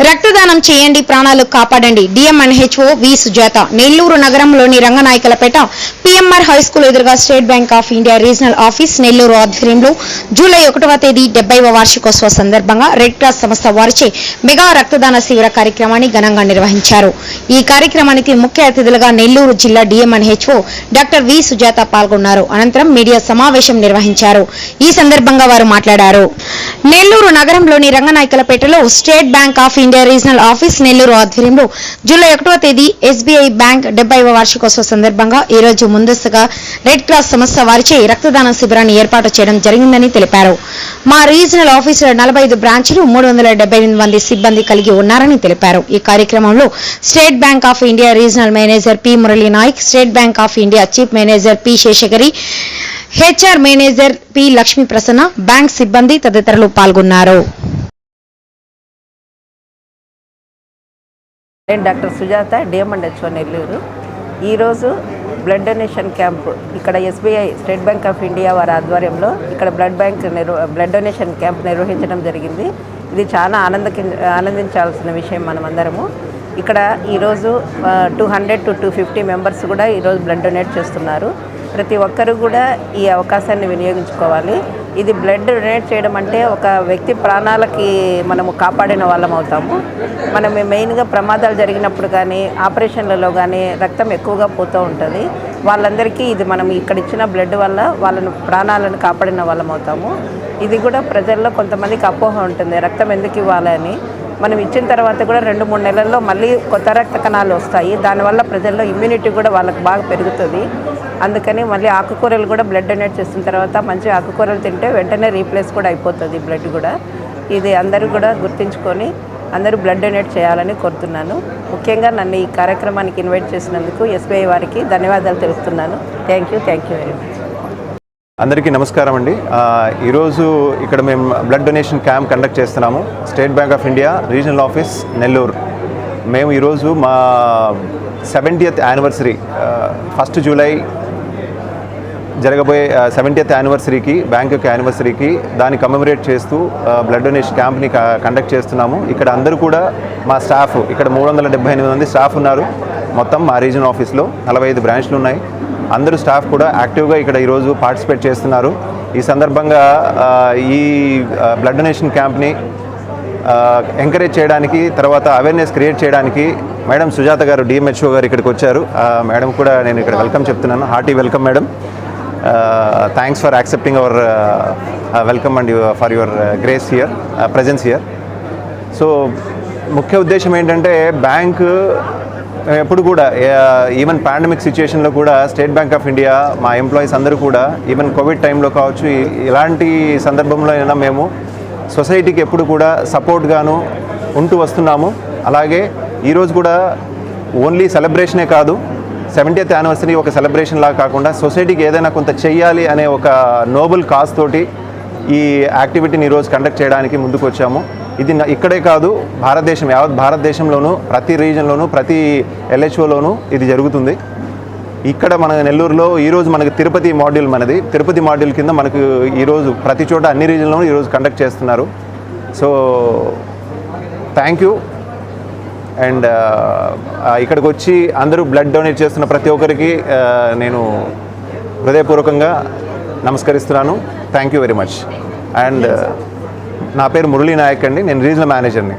రక్తదానం చేయండి, ప్రాణాలు కాపాడండి. డిఎంఎన్హెచ్ఓ వి సుజాత. నెల్లూరు నగరంలోని రంగనాయకలపేట పిఎంఆర్ హైస్కూల్ ఎదురుగా state Bank of India regional office Nellore ఆధ్వర్యంలో జూలై 1వ తేదీ 70వ వార్షికోత్సవ సందర్భంగా రెడ్ క్రాస్ సంస్థ వారిచే మెగా రక్తదాన శిబిర కార్యక్రమాన్ని ఘనంగా నిర్వహించారు. ఈ కార్యక్రమానికి ముఖ్య అతిథులుగా నెల్లూరు జిల్లా డిఎంఎన్హెచ్ఓ డాక్టర్ వి సుజాత పాల్గొన్నారు. అనంతరం మీడియా సమావేశం నిర్వహించారు. ఈ సందర్భంగా వారు మాట్లాడారు. నెల్లూరు నగరంలోని రంగనాయకలపేటలో State Bank of India regional office Nellore ఆధ్వర్యంలో జూలై 1వ తేదీ ఎస్బీఐ బ్యాంక్ 70వ వార్షికోత్సవ సందర్భంగా ఈ రోజు ముందస్తుగా రెడ్ క్రాస్ సంస్థ వారిచే రక్తదాన శిబిరాన్ని ఏర్పాటు చేయడం జరిగిందని తెలిపారు. మా రీజనల్ ఆఫీసులో 45 బ్రాంచ్లు 378 మంది సిబ్బంది కలిగి ఉన్నారని తెలిపారు. ఈ కార్యక్రమంలో State Bank of India regional manager P Murali Nayak, State Bank of India chief manager P Seshagiri, HR manager P Lakshmi Prasanna, bank సిబ్బంది తదితరులు పాల్గొన్నారు. నేను డాక్టర్ సుజాత, డిఎంఎన్హెచ్ఓ నెల్లూరు. ఈరోజు బ్లడ్ డొనేషన్ క్యాంప్ ఇక్కడ SBI State Bank of India వారి ఆధ్వర్యంలో ఇక్కడ బ్లడ్ డొనేషన్ క్యాంప్ నిర్వహించడం జరిగింది. ఇది చాలా ఆనందించాల్సిన విషయం. మనమందరము ఇక్కడ ఈరోజు 200 to 250 మెంబర్స్ కూడా ఈరోజు బ్లడ్ డొనేట్ చేస్తున్నారు. ప్రతి ఒక్కరు కూడా ఈ అవకాశాన్ని వినియోగించుకోవాలి. ఇది బ్లడ్ డొనేట్ చేయడం అంటే ఒక వ్యక్తి ప్రాణాలకి మనము కాపాడిన వాళ్ళం అవుతాము. మనం మెయిన్గా ప్రమాదాలు జరిగినప్పుడు కానీ ఆపరేషన్లలో కానీ రక్తం ఎక్కువగా పోతూ ఉంటుంది. వాళ్ళందరికీ ఇది మనం ఇక్కడ ఇచ్చిన బ్లడ్ వల్ల వాళ్ళను ప్రాణాలను కాపాడిన వాళ్ళం అవుతాము. ఇది కూడా ప్రజల్లో కొంతమందికి అపోహ ఉంటుంది, రక్తం ఎందుకు ఇవ్వాలని. మనం ఇచ్చిన తర్వాత కూడా 2-3 నెలల్లో మళ్ళీ కొత్త రక్త కణాలు వస్తాయి. దానివల్ల ప్రజల్లో ఇమ్యూనిటీ కూడా వాళ్ళకి బాగా పెరుగుతుంది. అందుకని మళ్ళీ ఆకుకూరలు కూడా బ్లడ్ డొనేట్ చేసిన తర్వాత మంచి ఆకుకూరలు తింటే వెంటనే రీప్లేస్ కూడా అయిపోతుంది బ్లడ్ కూడా. ఇది అందరూ కూడా గుర్తుంచుకొని అందరూ బ్లడ్ డొనేట్ చేయాలని కోరుతున్నాను. ముఖ్యంగా నన్ను ఈ కార్యక్రమానికి ఇన్వైట్ చేసినందుకు ఎస్బీఐ వారికి ధన్యవాదాలు తెలుపుతున్నాను. Thank you very much. అందరికీ నమస్కారం అండి. ఈరోజు ఇక్కడ మేము బ్లడ్ డొనేషన్ క్యాంప్ కండక్ట్ చేస్తున్నాము. State Bank of India regional office Nellore. మేము ఈరోజు మా 70th యానివర్సరీ 1 జూలై జరగబోయే 70th యానివర్సరీకి, బ్యాంక్ యొక్క యానివర్సరీకి దాన్ని కమెమరేట్ చేస్తూ బ్లడ్ డొనేషన్ క్యాంప్ని కండక్ట్ చేస్తున్నాము. ఇక్కడ అందరూ కూడా మా స్టాఫ్, ఇక్కడ 378 మంది స్టాఫ్ ఉన్నారు. మొత్తం మా రీజనల్ ఆఫీస్లో 45 బ్రాంచ్లు ఉన్నాయి. అందరూ స్టాఫ్ కూడా యాక్టివ్గా ఇక్కడ ఈరోజు పార్టిసిపేట్ చేస్తున్నారు. ఈ సందర్భంగా ఈ బ్లడ్ డొనేషన్ క్యాంప్ని ఎంకరేజ్ చేయడానికి, తర్వాత అవేర్నెస్ క్రియేట్ చేయడానికి మేడం సుజాత గారు, డిఎంహెచ్ఓ గారు ఇక్కడికి వచ్చారు. మేడం కూడా నేను ఇక్కడ వెల్కమ్ చెప్తున్నాను. Hearty welcome madam. Thanks for accepting hour welcome and for your grace here, presence here. So ముఖ్య ఉద్దేశం ఏంటంటే, బ్యాంక్ ఎప్పుడు కూడా ఈవెన్ పాండమిక్ సిచ్యుయేషన్లో కూడా స్టేట్ బ్యాంక్ ఆఫ్ ఇండియా మా ఎంప్లాయీస్ అందరూ కూడా ఈవెన్ కోవిడ్ టైంలో కావచ్చు, ఇలాంటి సందర్భంలో అయినా మేము సొసైటీకి ఎప్పుడు కూడా సపోర్ట్గాను ఉంటూ వస్తున్నాము. అలాగే ఈరోజు కూడా ఓన్లీ సెలబ్రేషనే కాదు, 70th యానివర్సరీ ఒక సెలబ్రేషన్ లాగా కాకుండా సొసైటీకి ఏదైనా కొంత చెయ్యాలి అనే ఒక నోబుల్ కాజ్ తోటి ఈ యాక్టివిటీని ఈరోజు కండక్ట్ చేయడానికి ముందుకు వచ్చాము. ఇది ఇక్కడే కాదు, భారతదేశం, యావత్ భారతదేశంలోనూ ప్రతి రీజన్లోనూ ప్రతి ఎల్హెచ్ఓలోనూ ఇది జరుగుతుంది. ఇక్కడ మన నెల్లూరులో ఈరోజు మనకు తిరుపతి మాడ్యూల్ కింద మనకు ఈరోజు ప్రతి చోట అన్ని రీజన్లోనూ ఈరోజు కండక్ట్ చేస్తున్నారు. So thank you. అండ్ ఇక్కడికి వచ్చి అందరూ బ్లడ్ డొనేట్ చేస్తున్న ప్రతి ఒక్కరికి నేను హృదయపూర్వకంగా నమస్కరిస్తున్నాను. Thank you very much. And నా పేరు మురళీ నాయక్ అండి, నేను రీజనల్ మేనేజర్ని.